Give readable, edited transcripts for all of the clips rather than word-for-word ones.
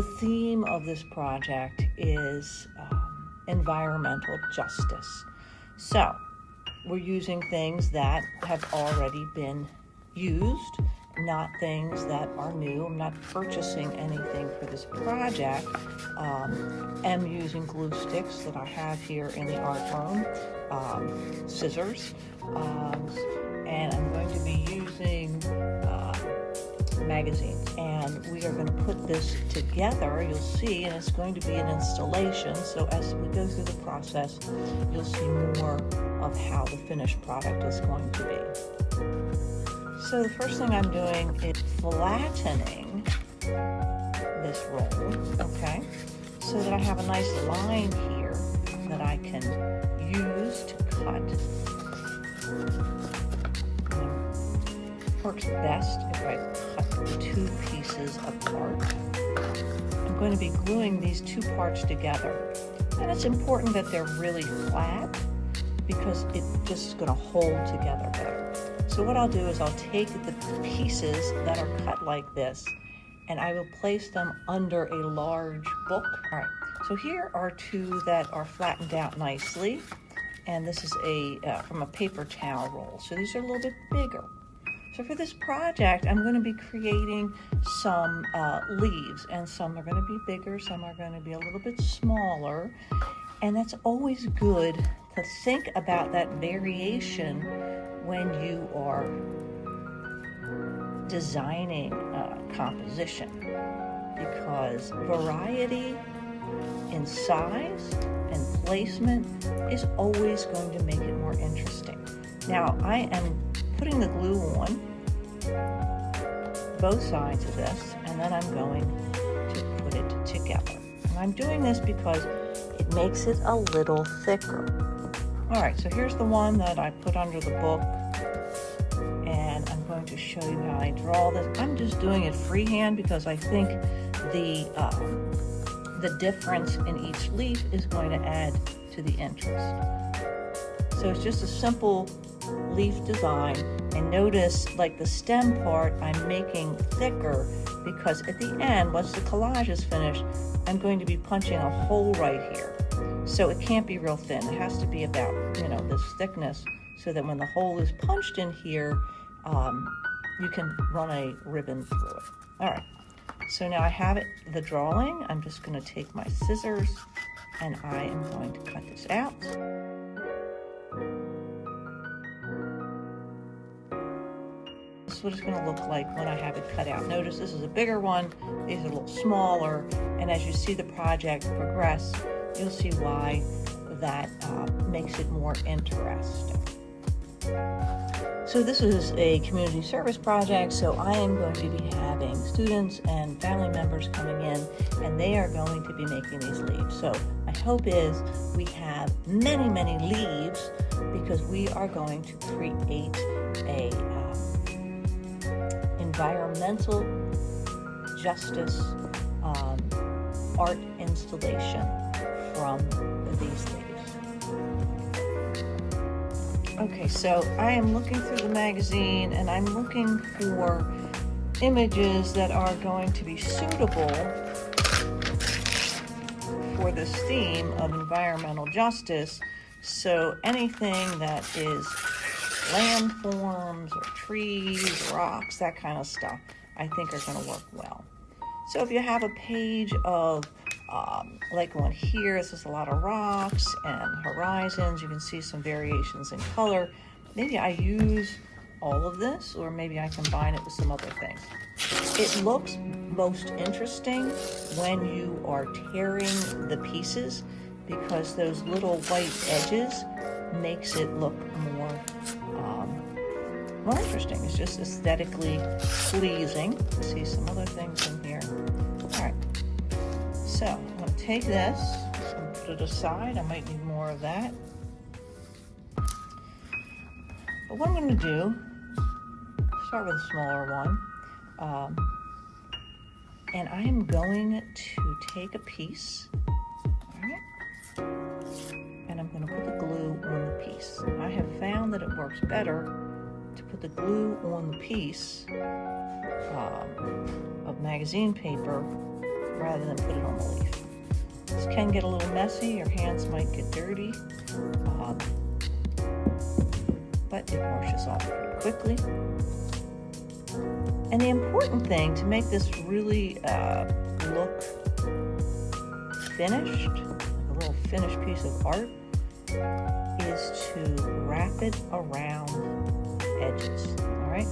the theme of this project is environmental justice. So we're using things that have already been used, not things that are new. I'm not purchasing anything for this project. I'm using glue sticks that I have here in the art room, scissors, and I'm going to be using magazines, and we are going to put this together. You'll see, and it's going to be an installation, so as we go through the process you'll see more of how the finished product is going to be. So the first thing I'm doing is flattening this roll, okay, so that I have a nice line here that I can use to cut. Works best if I cut the two pieces apart. I'm going to be gluing these two parts together, and it's important that they're really flat because it just is going to hold together better. So what I'll do is I'll take the pieces that are cut like this and I will place them under a large book. All right, so here are two that are flattened out nicely, and this is from a paper towel roll, so these are a little bit bigger. So for this project, I'm going to be creating some leaves, and some are going to be bigger, some are going to be a little bit smaller, and that's always good to think about that variation when you are designing composition, because variety in size and placement is always going to make it more interesting. Now, I am putting the glue on both sides of this, and then I'm going to put it together. And I'm doing this because it makes it a little thicker. All right, so here's the one that I put under the book, and I'm going to show you how I draw this. I'm just doing it freehand because I think the difference in each leaf is going to add to the interest. So it's just a simple leaf design, and notice like the stem part I'm making thicker because at the end, once the collage is finished, I'm going to be punching a hole right here. So it can't be real thin. It has to be about, this thickness, so that when the hole is punched in here, you can run a ribbon through it. All right, so now I have the drawing. I'm just going to take my scissors and I am going to cut this out. This is what it's going to look like when I have it cut out. Notice this is a bigger one, these are a little smaller, and as you see the project progress, you'll see why that makes it more interesting. So this is a community service project, so I am going to be having students and family members coming in, and they are going to be making these leaves. So my hope is we have many, many leaves, because we are going to create a environmental justice art installation from these leaves. Okay, so I am looking through the magazine and I'm looking for images that are going to be suitable for this theme of environmental justice. So anything that is landforms or trees, rocks, that kind of stuff, I think are going to work well. So if you have a page of like one here, this is a lot of rocks and horizons. You can see some variations in color. Maybe I use all of this, or maybe I combine it with some other things. It looks most interesting when you are tearing the pieces, because those little white edges makes it look more interesting. It's just aesthetically pleasing. See some other things in here. All right, so I'm going to take this and put it aside. I might need more of that. But what I'm going to do, start with a smaller one, and I am going to take a piece, all right, and I'm going to put the glue on the piece. I have found that it works better to put the glue on the piece of magazine paper rather than put it on the leaf. This can get a little messy, your hands might get dirty, but it washes off pretty quickly. And the important thing to make this really look finished, like a little finished piece of art, is to wrap it around the edges, all right?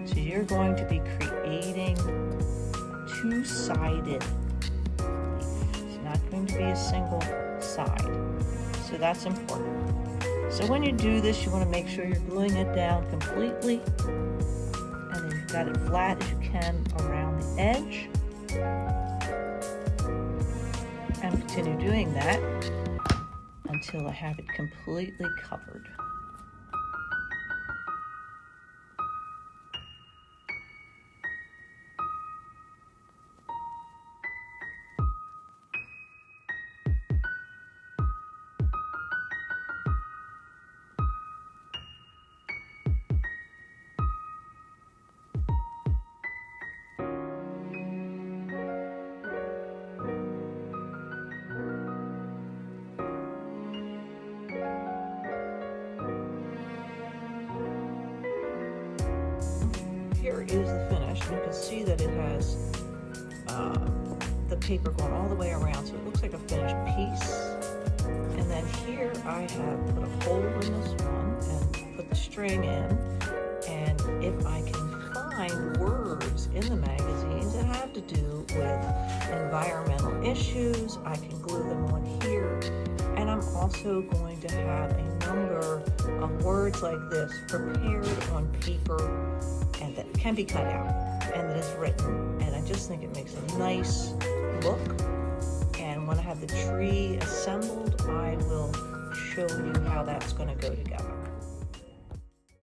So you're going to be creating a two-sided leaf. It's not going to be a single side. So that's important. So when you do this, you want to make sure you're gluing it down completely, and then you've got it flat as you can around the edge. And continue doing that until I have it completely covered. Here is the finish. You can see that it has the paper going all the way around, so it looks like a finished piece. And then here I have put a hole in this one and put the string in. And if I can find words in the magazines that have to do with environmental issues, I can glue them on here. And I'm also going to have a number of words like this prepared on paper and that can be cut out and that is written. And I just think it makes a nice look. And when I have the tree assembled, I will show you how that's going to go together.